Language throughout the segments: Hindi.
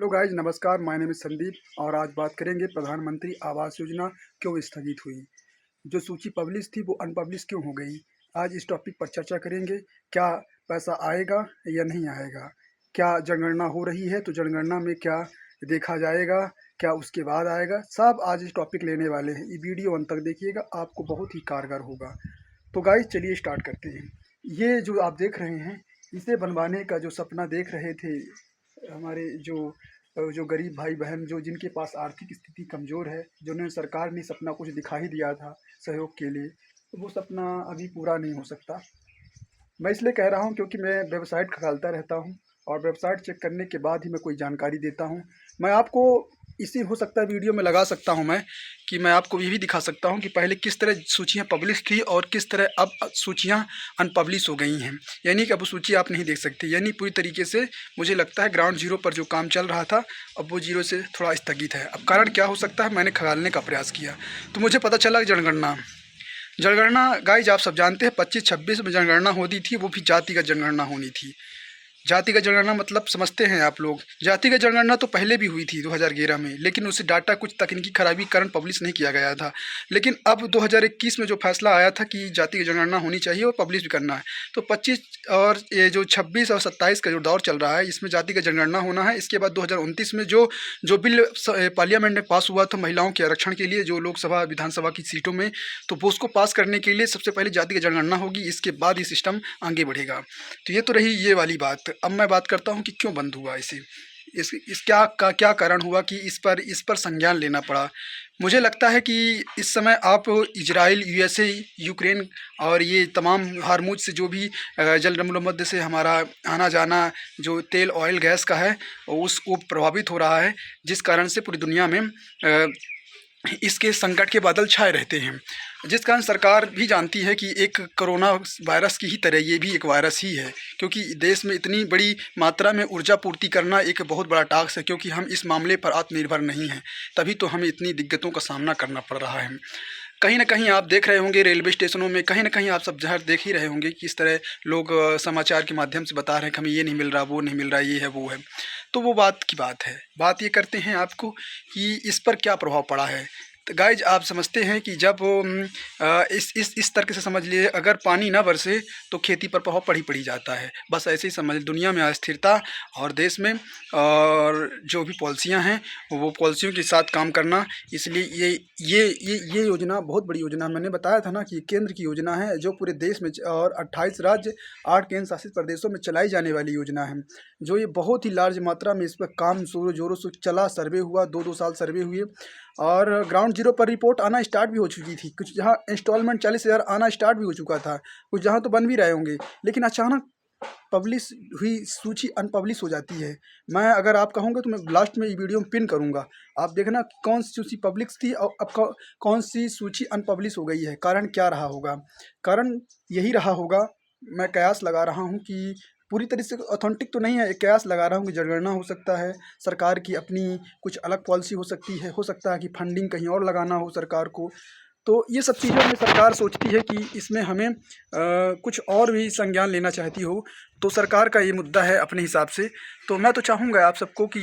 हेलो गाइज, नमस्कार। माय नेम इज़ संदीप और आज बात करेंगे प्रधानमंत्री आवास योजना क्यों स्थगित हुई। जो सूची पब्लिश थी वो अनपब्लिश क्यों हो गई। आज इस टॉपिक पर चर्चा करेंगे। क्या पैसा आएगा या नहीं आएगा, क्या जनगणना हो रही है तो जनगणना में क्या देखा जाएगा, क्या उसके बाद आएगा, सब आज इस टॉपिक लेने वाले हैं। ये वीडियो अंत तक देखिएगा, आपको बहुत ही कारगर होगा। तो गाइज चलिए स्टार्ट करते हैं। ये जो आप देख रहे हैं, इसे बनवाने का जो सपना देख रहे थे हमारे जो गरीब भाई बहन, जो जिनके पास आर्थिक स्थिति कमज़ोर है, जिन्हें सरकार ने सपना कुछ दिखा ही दिया था सहयोग के लिए, तो वो सपना अभी पूरा नहीं हो सकता। मैं इसलिए कह रहा हूँ क्योंकि मैं वेबसाइट खंगालता रहता हूँ और वेबसाइट चेक करने के बाद ही मैं कोई जानकारी देता हूँ। मैं आपको इसी हो सकता है वीडियो में लगा सकता हूँ मैं, कि मैं आपको ये भी दिखा सकता हूँ कि पहले किस तरह सूचियाँ पब्लिश थी और किस तरह अब सूचियाँ अनपब्लिश हो गई हैं। यानी कि अब वो सूची आप नहीं देख सकते। यानी पूरी तरीके से मुझे लगता है ग्राउंड जीरो पर जो काम चल रहा था अब वो जीरो से थोड़ा स्थगित है। अब कारण क्या हो सकता है, मैंने खंगालने का प्रयास किया तो मुझे पता चला जनगणना गाइज आप सब जानते हैं 25-26 में जनगणना होती थी, वो भी जातिगत जनगणना होनी थी। जातिगत जनगणना मतलब समझते हैं आप लोग। जातिगत जनगणना तो पहले भी हुई थी 2011 में, लेकिन उसे डाटा कुछ तकनीकी खराबी के कारण पब्लिश नहीं किया गया था। लेकिन अब 2021 में जो फैसला आया था कि जातिगत जनगणना होनी चाहिए और पब्लिश भी करना है, तो 25 और ये जो 26 और 27 का जो दौर चल रहा है इसमें जातिगत जनगणना होना है। इसके बाद 2029 में जो जो बिल पार्लियामेंट में पास हुआ था महिलाओं के आरक्षण के लिए, जो लोकसभा विधानसभा की सीटों में, तो वो उसको पास करने के लिए सबसे पहले जातिगत जनगणना होगी। इसके बाद ये सिस्टम आगे बढ़ेगा। तो ये तो रही ये वाली बात। अब मैं बात करता हूँ कि क्यों बंद हुआ इसे, इस क्या कारण हुआ कि इस पर संज्ञान लेना पड़ा। मुझे लगता है कि इस समय आप इजराइल, यूएसए, यूक्रेन और ये तमाम हार्मुज से जो भी जल मध्य से हमारा आना जाना जो तेल ऑयल गैस का है वो प्रभावित हो रहा है, जिस कारण से पूरी दुनिया में इसके संकट के बादल छाए रहते हैं। जिस कारण सरकार भी जानती है कि एक कोरोना वायरस की ही तरह ये भी एक वायरस ही है, क्योंकि देश में इतनी बड़ी मात्रा में ऊर्जा पूर्ति करना एक बहुत बड़ा टास्क है, क्योंकि हम इस मामले पर आत्मनिर्भर नहीं हैं। तभी तो हमें इतनी दिक्कतों का सामना करना पड़ रहा है। कहीं ना कहीं आप देख रहे होंगे रेलवे स्टेशनों में, कहीं ना कहीं आप सब जहर देख ही रहे होंगे कि इस तरह लोग समाचार के माध्यम से बता रहे हैं कि हमें ये नहीं मिल रहा, वो नहीं मिल रहा, ये है वो है। तो वो बात की बात है। बात ये करते हैं आपको कि इस पर क्या प्रभाव पड़ा है। तो गाइज आप समझते हैं कि जब इस तरीके से समझ लिए, अगर पानी ना बरसे तो खेती पर प्रभाव पड़ी जाता है। बस ऐसे ही समझ, दुनिया में अस्थिरता और देश में और जो भी पॉलिसियां हैं वो पॉलिसियों के साथ काम करना। इसलिए ये योजना बहुत बड़ी योजना है। मैंने बताया था ना कि केंद्र की योजना है जो पूरे देश में और 28 राज्य 8 केंद्र शासित प्रदेशों में चलाई जाने वाली योजना है। जो ये बहुत ही लार्ज मात्रा में इस पर काम जोरों से चला, सर्वे हुआ, 2-2 साल सर्वे हुए और ग्राउंड जीरो पर रिपोर्ट आना स्टार्ट भी हो चुकी थी। कुछ जहाँ इंस्टॉलमेंट 40,000 आना स्टार्ट भी हो चुका था, कुछ जहाँ तो बन भी रहे होंगे। लेकिन अचानक पब्लिश हुई सूची अनपब्लिश हो जाती है। मैं अगर आप कहोगे तो मैं लास्ट में ये वीडियो में पिन करूँगा, आप देखना कौन सी सूची पब्लिश थी और अब कौन सी सूची अनपब्लिश हो गई है। कारण क्या रहा होगा? कारण यही रहा होगा, मैं कयास लगा रहा हूँ कि पूरी तरह से ऑथेंटिक तो नहीं है, एक कयास लगा रहा हूँ कि जनगणना हो सकता है, सरकार की अपनी कुछ अलग पॉलिसी हो सकती है, हो सकता है कि फंडिंग कहीं और लगाना हो सरकार को। तो ये सब चीज़ों में सरकार सोचती है कि इसमें हमें कुछ और भी संज्ञान लेना चाहती हो, तो सरकार का ये मुद्दा है अपने हिसाब से। तो मैं तो चाहूँगा आप सबको कि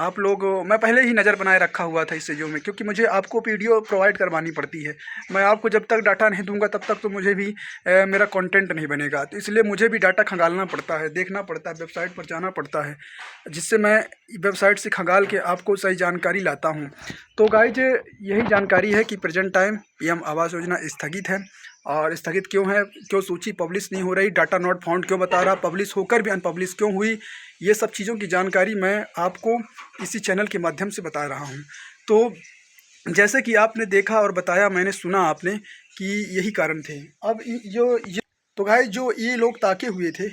आप लोग, मैं पहले ही नज़र बनाए रखा हुआ था इस चीज़ों में, क्योंकि मुझे आपको वीडियो प्रोवाइड करवानी पड़ती है। मैं आपको जब तक डाटा नहीं दूंगा तब तक तो मुझे भी मेरा कंटेंट नहीं बनेगा। तो इसलिए मुझे भी डाटा खंगालना पड़ता है, देखना पड़ता है, वेबसाइट पर जाना पड़ता है, जिससे मैं वेबसाइट से खंगाल के आपको सही जानकारी लाता हूँ। तो गाइज यही जानकारी है कि present time PM Awas Yojana स्थगित है। और स्थगित क्यों है, क्यों सूची पब्लिश नहीं हो रही, डाटा नॉट फाउंड क्यों बता रहा, पब्लिश होकर भी अनपब्लिश क्यों हुई, ये सब चीज़ों की जानकारी मैं आपको इसी चैनल के माध्यम से बता रहा हूँ। तो जैसे कि आपने देखा और बताया, मैंने सुना आपने कि यही कारण थे। अब तो भाई जो ये लोग ताके हुए थे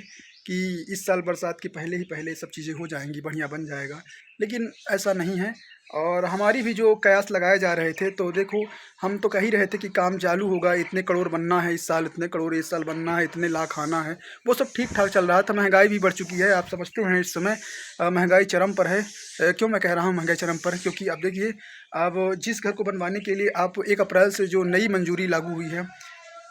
कि इस साल बरसात के पहले सब चीज़ें हो जाएंगी, बढ़िया बन जाएगा, लेकिन ऐसा नहीं है। और हमारी भी जो कयास लगाए जा रहे थे, तो देखो हम तो कह ही रहे थे कि काम चालू होगा, इतने करोड़ बनना है इस साल, इतने करोड़ इस साल बनना है, इतने लाख आना है, वो सब ठीक ठाक चल रहा था। महंगाई भी बढ़ चुकी है, आप समझते हैं इस समय महंगाई चरम पर है। क्यों मैं कह रहा हूँ महंगाई चरम पर, क्योंकि आप देखिए, अब जिस घर को बनवाने के लिए आप 1 अप्रैल से जो नई मंजूरी लागू हुई है,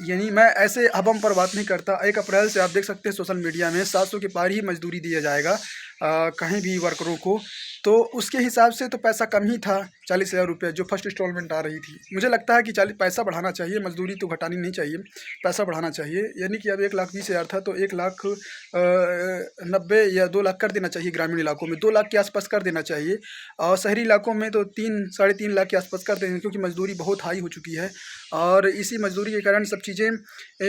यानी मैं ऐसे हबम पर बात नहीं करता, 1 अप्रैल से आप देख सकते हैं सोशल मीडिया में 700 के पार ही मजदूरी दिया जाएगा कहीं भी वर्करों को। तो उसके हिसाब से तो पैसा कम ही था, 40,000 रुपये जो फर्स्ट इंस्टॉलमेंट आ रही थी। मुझे लगता है कि 40 पैसा बढ़ाना चाहिए, मजदूरी तो घटानी नहीं चाहिए, पैसा बढ़ाना चाहिए। यानी कि अब 1,20,000 था तो 1,90,000 या 2 लाख कर देना चाहिए ग्रामीण इलाकों में, 2 लाख के आसपास कर देना चाहिए। और शहरी इलाकों में तो 3 साढ़े 3 लाख के आसपास कर देंगे, क्योंकि मजदूरी बहुत हाई हो चुकी है और इसी मजदूरी के कारण सब चीज़ें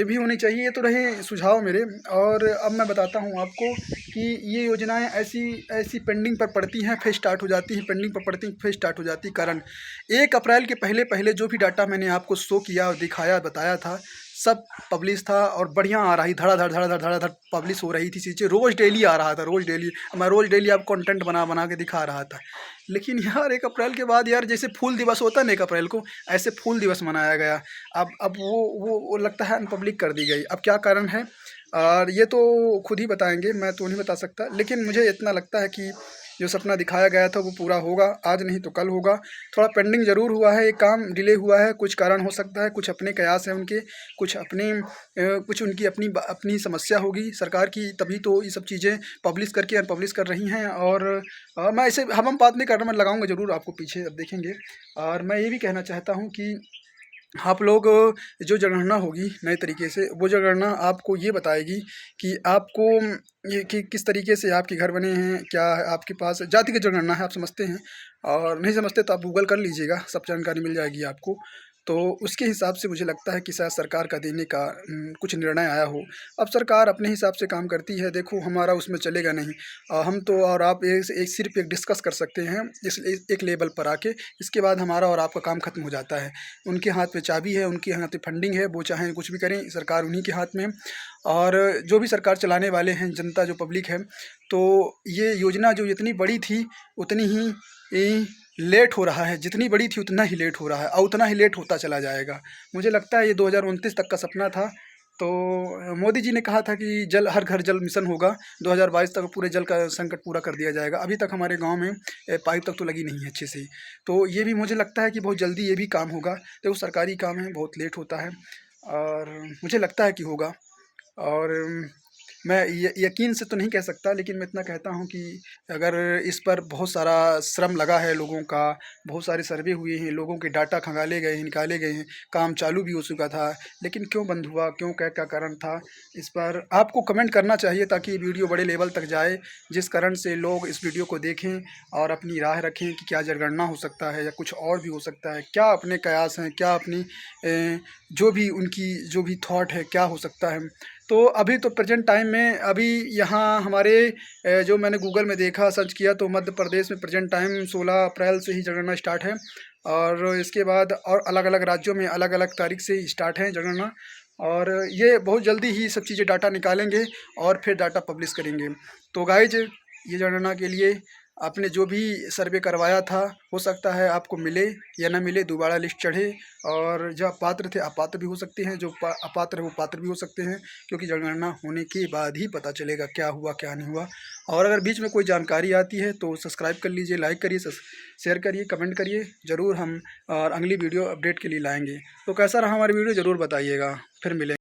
भी होनी चाहिए। ये तो रहे सुझाव मेरे। और अब मैं बताता हूँ आपको कि ये योजनाएं ऐसी ऐसी पेंडिंग पर पड़ती हैं, फिर स्टार्ट हो जाती हैं, पेंडिंग पर पड़ती हैं, फिर स्टार्ट हो जाती है। कारण 1 अप्रैल के पहले पहले जो भी डाटा मैंने आपको शो किया और दिखाया बताया था, सब पब्लिश था और बढ़िया आ रही, धड़ाधड़ धड़ाधड़ धड़ाधड़ पब्लिश हो रही थी चीज़ें, रोज़ डेली आ रहा था, रोज़ डेली। मैं रोज़ डेली आपको कंटेंट बना बना के दिखा रहा था। लेकिन यार 1 अप्रैल के बाद यार जैसे फूल दिवस होता है ना 1 अप्रैल को, ऐसे फूल दिवस मनाया गया। अब वो लगता है अनपब्लिक कर दी गई। अब क्या कारण है और ये तो खुद ही बताएँगे, मैं तो नहीं बता सकता। लेकिन मुझे इतना लगता है कि जो सपना दिखाया गया था वो पूरा होगा, आज नहीं तो कल होगा। थोड़ा पेंडिंग ज़रूर हुआ है, ये काम डिले हुआ है, कुछ कारण हो सकता है, कुछ अपने कयास हैं उनके, कुछ अपने कुछ उनकी अपनी समस्या होगी सरकार की, तभी तो ये सब चीज़ें पब्लिश करके अनपब्लिश कर रही हैं। और मैं ऐसे हम बात नहीं कर रहा, मैं लगाऊँगा ज़रूर आपको पीछे, अब देखेंगे। और मैं ये भी कहना चाहता हूँ कि आप लोग जो जनगणना होगी नए तरीके से, वो जनगणना आपको ये बताएगी कि आपको ये कि किस तरीके से आपके घर बने हैं, क्या है आपके पास जातिगत जनगणना है, आप समझते हैं। और नहीं समझते तो आप गूगल कर लीजिएगा, सब जानकारी मिल जाएगी आपको। तो उसके हिसाब से मुझे लगता है कि शायद सरकार का देने का कुछ निर्णय आया हो। अब सरकार अपने हिसाब से काम करती है, देखो हमारा उसमें चलेगा नहीं। हम तो और आप एक सिर्फ एक डिस्कस कर सकते हैं एक लेवल पर आके, इसके बाद हमारा और आपका काम खत्म हो जाता है। उनके हाथ में चाबी है, उनके हाथ में फंडिंग है, वो चाहें कुछ भी करें, सरकार उन्हीं के हाथ में है। और जो भी सरकार चलाने वाले हैं, जनता जो पब्लिक है, तो ये योजना जो जितनी बड़ी थी उतनी ही लेट हो रहा है, जितनी बड़ी थी उतना ही लेट हो रहा है और उतना ही लेट होता चला जाएगा। मुझे लगता है ये 2029 तक का सपना था। तो मोदी जी ने कहा था कि जल हर घर जल मिशन होगा, 2022 तक पूरे जल का संकट पूरा कर दिया जाएगा। अभी तक हमारे गांव में पाइप तक तो लगी नहीं है अच्छे से। तो ये भी मुझे लगता है कि बहुत जल्दी ये भी काम होगा। देखो सरकारी काम है, बहुत लेट होता है और मुझे लगता है कि होगा। और मैं यकीन से तो नहीं कह सकता, लेकिन मैं इतना कहता हूँ कि अगर इस पर बहुत सारा श्रम लगा है लोगों का, बहुत सारे सर्वे हुए हैं, लोगों के डाटा खंगाले गए हैं, निकाले गए हैं, काम चालू भी हो चुका था, लेकिन क्यों बंद हुआ, क्यों, क्या कारण था, इस पर आपको कमेंट करना चाहिए ताकि ये वीडियो बड़े लेवल तक जाए, जिस कारण से लोग इस वीडियो को देखें और अपनी राय रखें कि क्या जनगणना हो सकता है या कुछ और भी हो सकता है, क्या अपने कयास हैं, क्या अपनी जो भी उनकी जो भी थॉट है, क्या हो सकता है। तो अभी तो प्रेजेंट टाइम में अभी यहाँ हमारे जो मैंने गूगल में देखा, सर्च किया, तो मध्य प्रदेश में प्रेजेंट टाइम 16 अप्रैल से ही जनगणना स्टार्ट है। और इसके बाद और अलग-अलग राज्यों में अलग-अलग तारीख से स्टार्ट है जनगणना। और ये बहुत जल्दी ही सब चीज़ें डाटा निकालेंगे और फिर डाटा पब्लिश करेंगे। तो गाइज, ये जनगणना के लिए आपने जो भी सर्वे करवाया था, हो सकता है आपको मिले या ना मिले, दोबारा लिस्ट चढ़े। और जो पात्र थे अपात्र भी हो सकते हैं, जो अपात्र है वो पात्र भी हो सकते हैं, क्योंकि जनगणना होने के बाद ही पता चलेगा क्या हुआ क्या नहीं हुआ। और अगर बीच में कोई जानकारी आती है तो सब्सक्राइब कर लीजिए, लाइक करिए, शेयर करिए, कमेंट करिए, ज़रूर हम और अगली वीडियो अपडेट के लिए लाएंगे। तो कैसा रहा हमारी वीडियो ज़रूर बताइएगा। फिर मिलेंगे।